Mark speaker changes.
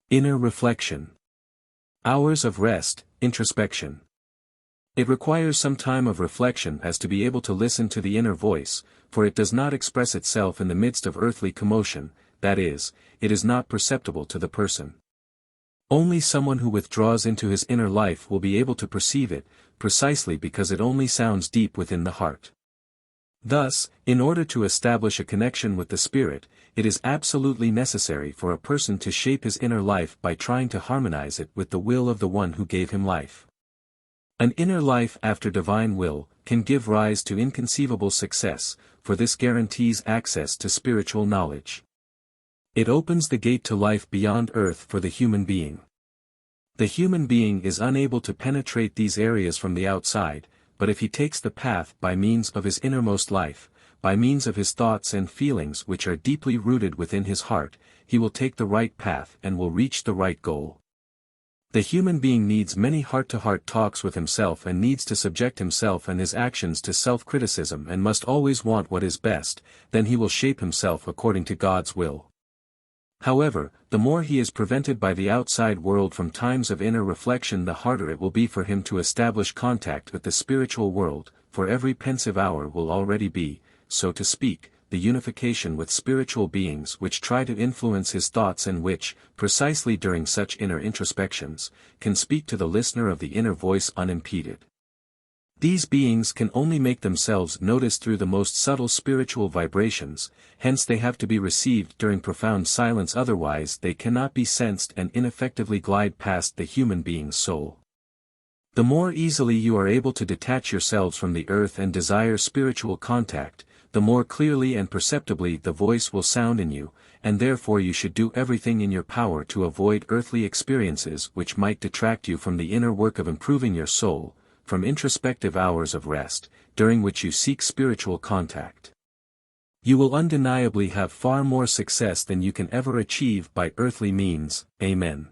Speaker 1: Inner reflection. Hours of rest, introspection. It requires some time of reflection as to be able to listen to the inner voice, for it does not express itself in the midst of earthly commotion, that is, it is not perceptible to the person. Only someone who withdraws into his inner life will be able to perceive it, precisely because it only sounds deep within the heart. Thus, in order to establish a connection with the spirit, it is absolutely necessary for a person to shape his inner life by trying to harmonize it with the will of the one who gave him life. An inner life after divine will can give rise to inconceivable success, for this guarantees access to spiritual knowledge. It opens the gate to life beyond earth for the human being. The human being is unable to penetrate these areas from the outside, but if he takes the path by means of his innermost life, by means of his thoughts and feelings which are deeply rooted within his heart, he will take the right path and will reach the right goal. The human being needs many heart-to-heart talks with himself and needs to subject himself and his actions to self-criticism and must always want what is best, then he will shape himself according to God's will. However, the more he is prevented by the outside world from times of inner reflection, the harder it will be for him to establish contact with the spiritual world, for every pensive hour will already be, so to speak, the unification with spiritual beings which try to influence his thoughts and which, precisely during such inner introspections, can speak to the listener of the inner voice unimpeded. These beings can only make themselves noticed through the most subtle spiritual vibrations, hence they have to be received during profound silence, otherwise they cannot be sensed and ineffectively glide past the human being's soul. The more easily you are able to detach yourselves from the earth and desire spiritual contact, the more clearly and perceptibly the voice will sound in you, and therefore you should do everything in your power to avoid earthly experiences which might detract you from the inner work of improving your soul, from introspective hours of rest, during which you seek spiritual contact. You will undeniably have far more success than you can ever achieve by earthly means. Amen.